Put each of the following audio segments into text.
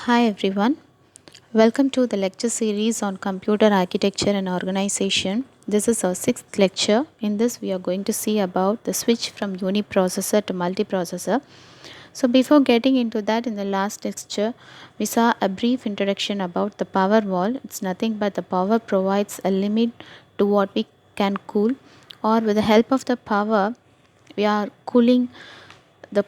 Hi everyone, welcome to the lecture series on computer architecture and organization. This is our sixth lecture. In this, we are going to see about the switch from uniprocessor to multiprocessor. So, before getting into that, in the last lecture, we saw a brief introduction about the power wall. It's nothing but the power provides a limit to what we can cool, or with the help of the power, we are cooling the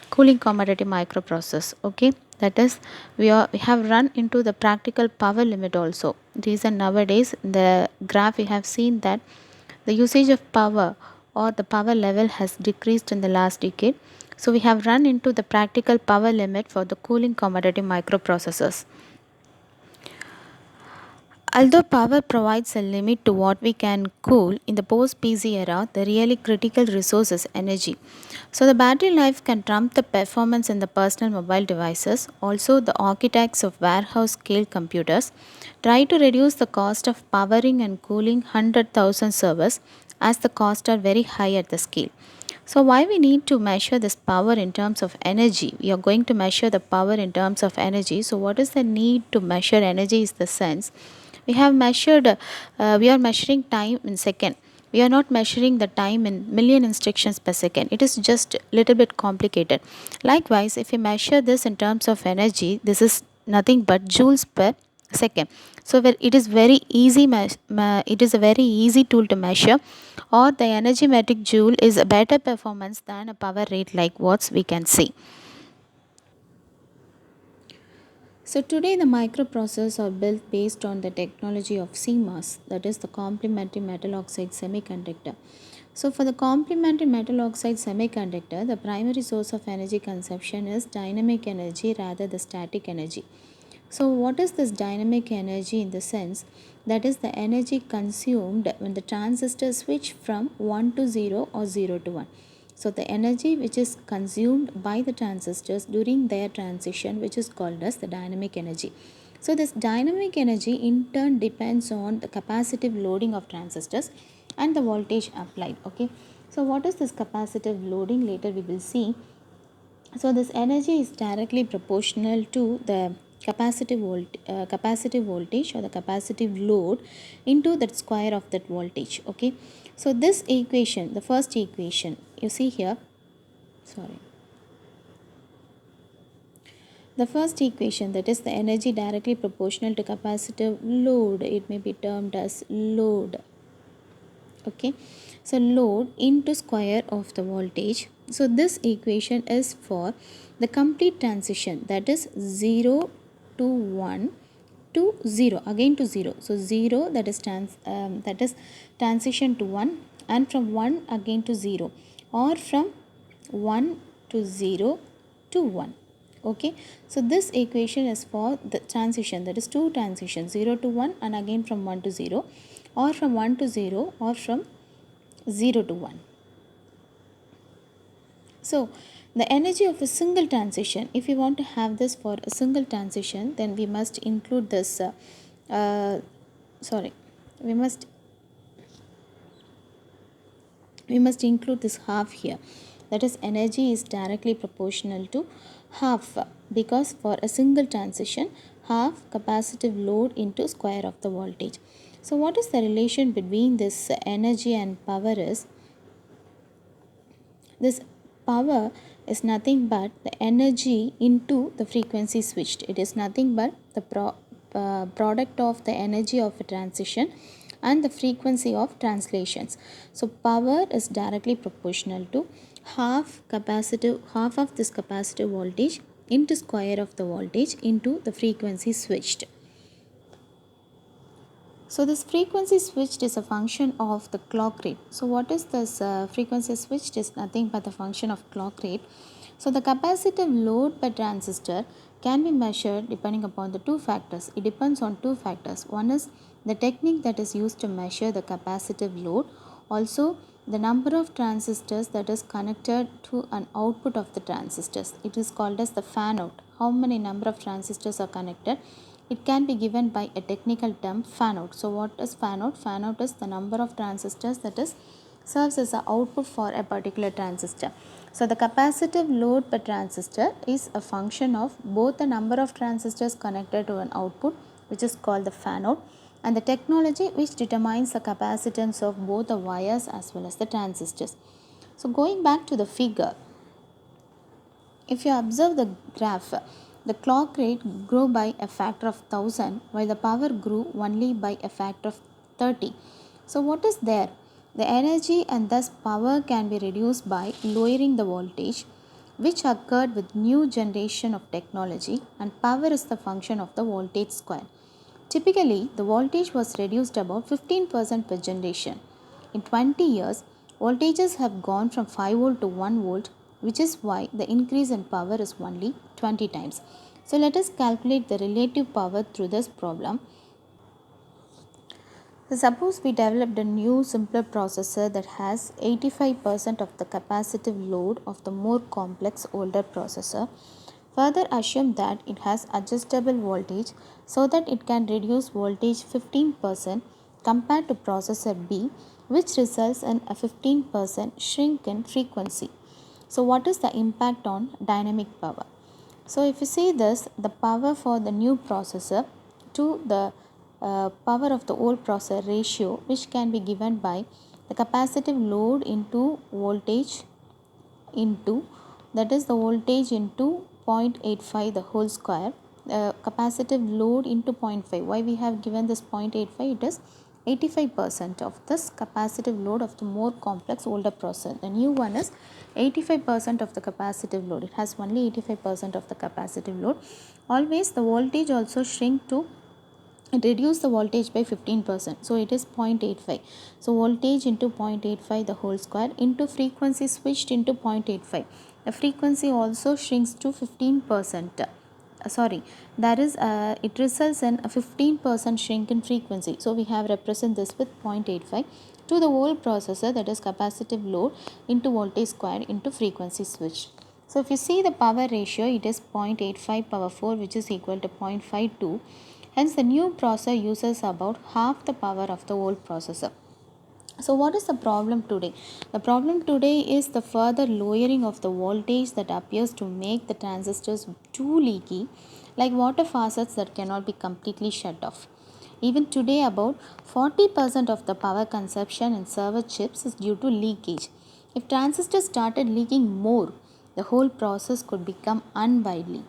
cooling commodity microprocess. Okay, that is, we have run into the practical power limit also. Reason nowadays in the graph we have seen that the usage of power or the power level has decreased in the last decade. So we have run into the practical power limit for the cooling commodity microprocessors. Although power provides a limit to what we can cool, in the post PC era, the really critical resource is energy. So, the battery life can trump the performance in the personal mobile devices. Also, the architects of warehouse scale computers try to reduce the cost of powering and cooling 100,000 servers as the costs are very high at the scale. So, why we need to measure this power in terms of energy? We are going to measure the power in terms of energy. So, what is the need to measure energy? Is the sense we are measuring time in second. We are not measuring the time in million instructions per second. It is just little bit complicated. Likewise, if we measure this in terms of energy, this is nothing but joules per second. So it is very easy it is a very easy tool to measure, or the energy metric joule is a better performance than a power rate like watts we can see. So today the microprocessors are built based on the technology of CMOS, that is the complementary metal oxide semiconductor. So for the complementary metal oxide semiconductor, the primary source of energy consumption is dynamic energy rather than static energy. So what is this dynamic energy in the sense? That is the energy consumed when the transistors switch from 1 to 0 or 0 to 1. So the energy which is consumed by the transistors during their transition, which is called as the dynamic energy. So this dynamic energy in turn depends on the capacitive loading of transistors and the voltage applied. Okay, so what is this capacitive loading? Later we will see. So this energy is directly proportional to the capacitive voltage or the capacitive load into the square of that voltage. Okay, so this equation, the first equation you see here, sorry, the first equation, that is the energy directly proportional to capacitive load, it may be termed as load. Okay, so load into square of the voltage. So this equation is for the complete transition, that is 0 to 1 to 0 again to 0. So 0, that is transition to 1, and from 1 again to 0, or from 1 to 0 to 1. Okay, so this equation is for the transition, that is two transitions, 0 to 1 and again from 1 to 0, or from 1 to 0 or from 0 to 1. So the energy of a single transition, if you want to have this for a single transition, then we must include this uh, sorry we must include this half here, that is energy is directly proportional to half, because for a single transition, half capacitive load into square of the voltage. So what is the relation between this energy and power is, this power is nothing but the energy into the frequency switched. It is nothing but the product of the energy of a transition and the frequency of translations. So power is directly proportional to half of this capacitive voltage into square of the voltage into the frequency switched. So this frequency switched is a function of the clock rate. So what is this frequency switched? Is nothing but the function of clock rate. So the capacitive load per transistor can be measured depending upon the two factors. It depends on two factors. One is the technique that is used to measure the capacitive load. Also the number of transistors that is connected to an output of the transistors. It is called as the fan out. How many number of transistors are connected? It can be given by a technical term, fan out. So what is fan out? Fan out is the number of transistors that is serves as an output for a particular transistor. So the capacitive load per transistor is a function of both the number of transistors connected to an output, which is called the fan out, and the technology which determines the capacitance of both the wires as well as the transistors. So going back to the figure, if you observe the graph, the clock rate grew by a factor of 1000 while the power grew only by a factor of 30. So what is there? The energy and thus power can be reduced by lowering the voltage, which occurred with new generation of technology, and power is the function of the voltage square. Typically, the voltage was reduced about 15% per generation. In 20 years, voltages have gone from 5 volt to 1 volt, which is why the increase in power is only 20 times. So let us calculate the relative power through this problem. So suppose we developed a new simpler processor that has 85% of the capacitive load of the more complex older processor. Further assume that it has adjustable voltage so that it can reduce voltage 15% compared to processor B, which results in a 15% shrink in frequency. So what is the impact on dynamic power? So if you see this, the power for the new processor to the power of the old processor ratio, which can be given by the capacitive load into voltage into, that is the voltage into 0.85 the whole square, capacitive load into 0.5. Why we have given this 0.85? It is 85% of this capacitive load of the more complex older processor. The new one is 85% of the capacitive load. It has only 85% of the capacitive load. Always the voltage also shrink to, it reduced the voltage by 15%, so it is 0.85. So voltage into 0.85 the whole square into frequency switched into 0.85. The frequency also shrinks to 15%. Sorry, that is it results in a 15% shrink in frequency. So we have represent this with 0.85 to the whole processor, that is capacitive load into voltage square into frequency switch. So if you see the power ratio, it is 0.85 power 4, which is equal to 0.52. Hence, the new processor uses about half the power of the old processor. So, what is the problem today? The problem today is the further lowering of the voltage that appears to make the transistors too leaky, like water faucets that cannot be completely shut off. Even today, about 40% of the power consumption in server chips is due to leakage. If transistors started leaking more, the whole process could become unwieldy.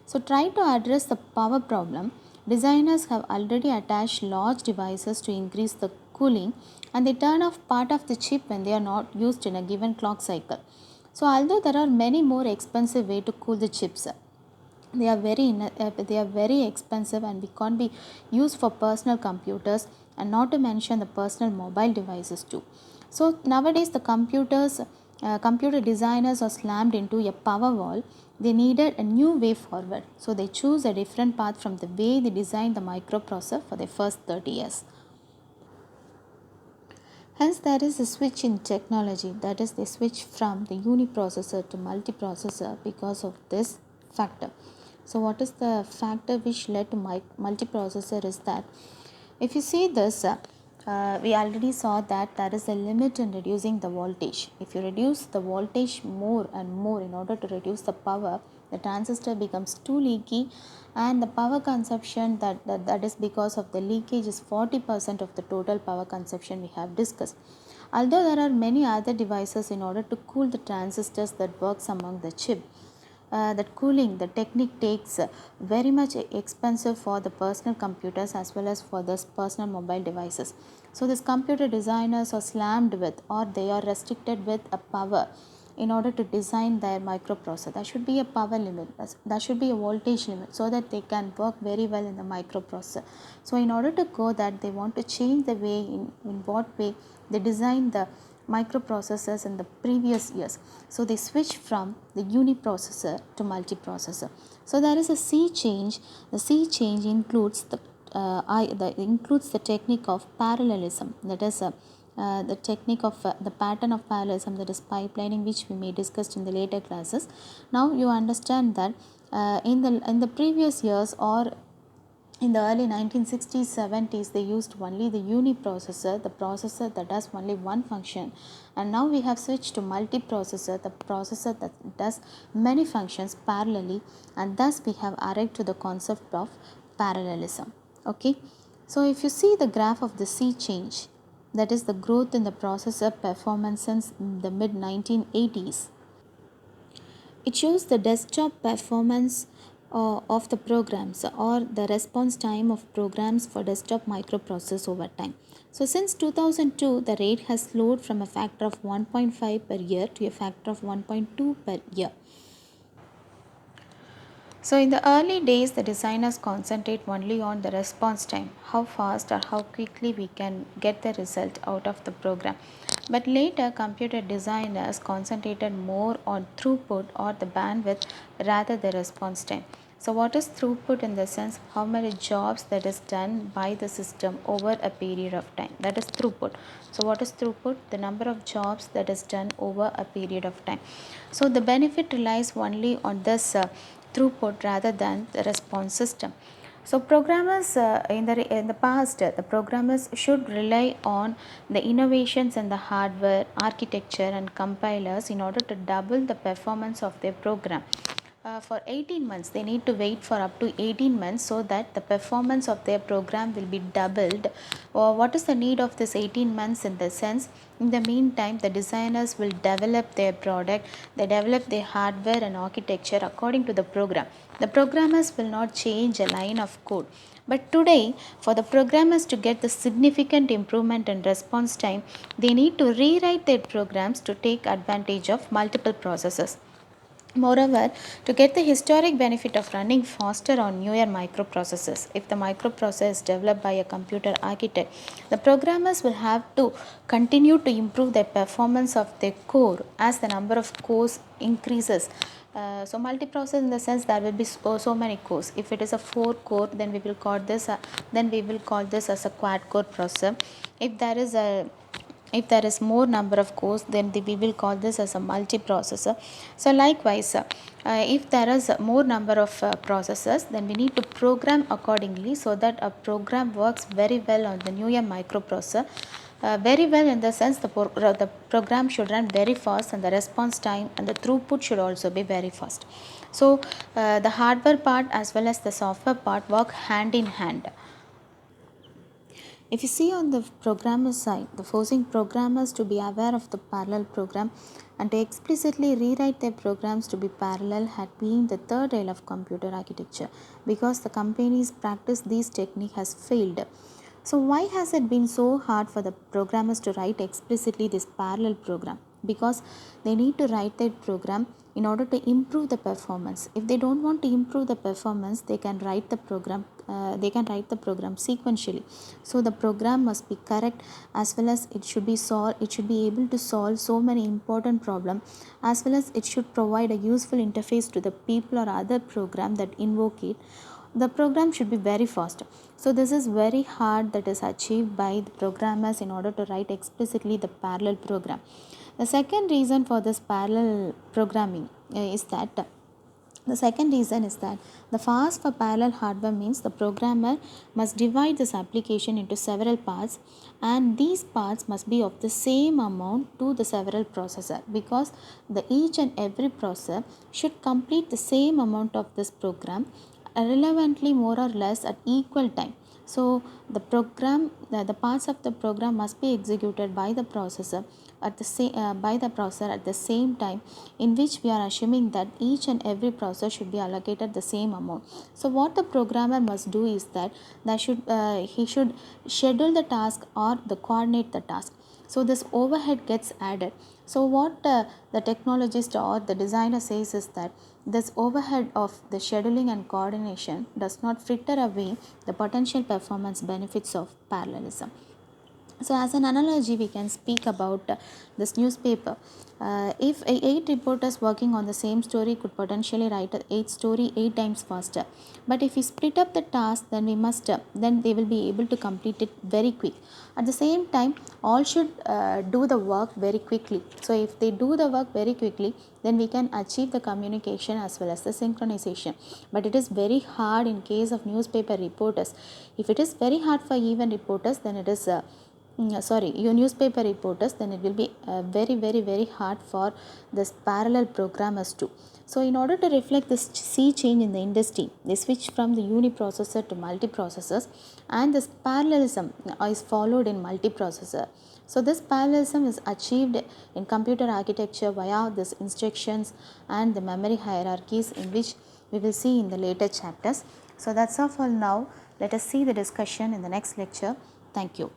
So, try to address the power problem. Designers have already attached large devices to increase the cooling, and they turn off part of the chip when they are not used in a given clock cycle. So, although there are many more expensive ways to cool the chips, they are very expensive and we can't be used for personal computers, and not to mention the personal mobile devices too. So nowadays the computer designers are slammed into a power wall. They needed a new way forward, so they choose a different path from the way they designed the microprocessor for the first 30 years. Hence, there is a switch in technology, that is, they switch from the uniprocessor to multiprocessor because of this factor. So, what is the factor which led to multiprocessor is that if you see this, we already saw that there is a limit in reducing the voltage. If you reduce the voltage more and more in order to reduce the power, the transistor becomes too leaky, and the power consumption that is because of the leakage is 40% of the total power consumption we have discussed. Although there are many other devices in order to cool the transistors that works among the chip, that cooling the technique takes very much expensive for the personal computers as well as for the personal mobile devices. So this computer designers are slammed with, or they are restricted with a power in order to design their microprocessor. There should be a power limit, there should be a voltage limit, so that they can work very well in the microprocessor. So in order to go that, they want to change the way in what way they design the microprocessors in the previous years. So they switch from the uniprocessor to multiprocessor. So there is a sea change. The sea change includes includes the technique of parallelism, that is the technique of the pattern of parallelism, that is pipelining, which we may discuss in the later classes. Now you understand that in the previous years, or In the early 1960s 70s, they used only the uniprocessor, the processor that does only one function, and now we have switched to multiprocessor, the processor that does many functions parallelly, and thus we have arrived to the concept of parallelism. Okay, so if you see the graph of the sea change, that is the growth in the processor performance since the mid 1980s, it shows the desktop performance of the programs or the response time of programs for desktop microprocessors over time. So since 2002, the rate has slowed from a factor of 1.5 per year to a factor of 1.2 per year. So in the early days, the designers concentrate only on the response time, how fast or how quickly we can get the result out of the program. But later, computer designers concentrated more on throughput or the bandwidth rather the response time. So what is throughput in the sense how many jobs that is done by the system over a period of time, that is throughput. So what is throughput? The number of jobs that is done over a period of time. So the benefit relies only on this throughput rather than the response system. So programmers in the past, the programmers should rely on the innovations in the hardware, architecture and compilers in order to double the performance of their program. For 18 months, they need to wait for up to 18 months so that the performance of their program will be doubled. What is the need of this 18 months in the sense? In the meantime, the designers will develop their product, they develop their hardware and architecture according to the program. The programmers will not change a line of code. But today, for the programmers to get the significant improvement in response time, they need to rewrite their programs to take advantage of multiple processes. Moreover, to get the historic benefit of running faster on newer microprocessors, if the microprocessor is developed by a computer architect, the programmers will have to continue to improve the performance of their core as the number of cores increases. So multiprocessor in the sense there will be so many cores. If it is a 4 core, then we will call this as a quad core processor. If there is more number of cores, then we will call this as a multiprocessor. So likewise, if there is more number of processors, then we need to program accordingly so that a program works very well on the newer microprocessor. Very well in the sense the program should run very fast and the response time and the throughput should also be very fast. So the hardware part as well as the software part work hand in hand. If you see on the programmer side, the forcing programmers to be aware of the parallel program and to explicitly rewrite their programs to be parallel had been the third rail of computer architecture because the companies practice these technique has failed. So why has it been so hard for the programmers to write explicitly this parallel program? Because they need to write that program in order to improve the performance. If they don't want to improve the performance, they can write the program. They can write the program sequentially. So the program must be correct as well as it should be solved. It should be able to solve so many important problems as well as it should provide a useful interface to the people or other program that invoke it. The program should be very fast. So this is very hard that is achieved by the programmers in order to write explicitly the parallel program. The second reason for this parallel programming is that the second reason is that the fast for parallel hardware means the programmer must divide this application into several parts and these parts must be of the same amount to the several processor because the each and every processor should complete the same amount of this program relevantly more or less at equal time. So the parts of the program must be executed by the processor at the same time, in which we are assuming that each and every processor should be allocated the same amount. So what the programmer must do is that he should schedule the task or the coordinate the task. So this overhead gets added. So what the technologist or the designer says is that this overhead of the scheduling and coordination does not fritter away the potential performance benefits of parallelism. So, as an analogy, we can speak about this newspaper. If eight reporters working on the same story could potentially write a eight story 8 times faster, but if we split up the task, then then they will be able to complete it very quick. At the same time, all should do the work very quickly. So, if they do the work very quickly, then we can achieve the communication as well as the synchronization. But it is very hard in case of newspaper reporters. If it is very hard for even reporters, then it is your newspaper reporters, then it will be very hard for this parallel programmers too. So in order to reflect this sea change in the industry, they switch from the uniprocessor to multiprocessors, and this parallelism is followed in multiprocessor. So this parallelism is achieved in computer architecture via this instructions and the memory hierarchies, in which we will see in the later chapters. So that's all for now. Let us see the discussion in the next lecture. Thank you.